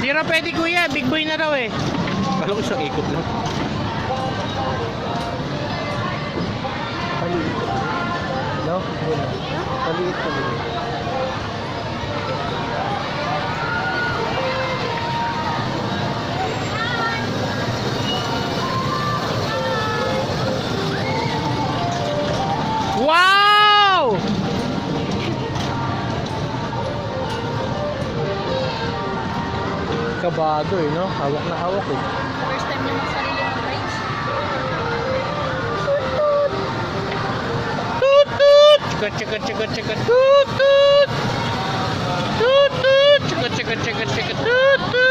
Hindi raw pwede kuya, big boy na raw eh. Kala ko isang ikot lang. Paliit ka din. No? Wala. Paliit ka din. Wow! Kabado eh, no? Hawak na hawak eh. First time niya magsarili ng rides. Toot toot! Chika chika chika chika toot toot! Toot toot! Chika chika chika chika toot toot!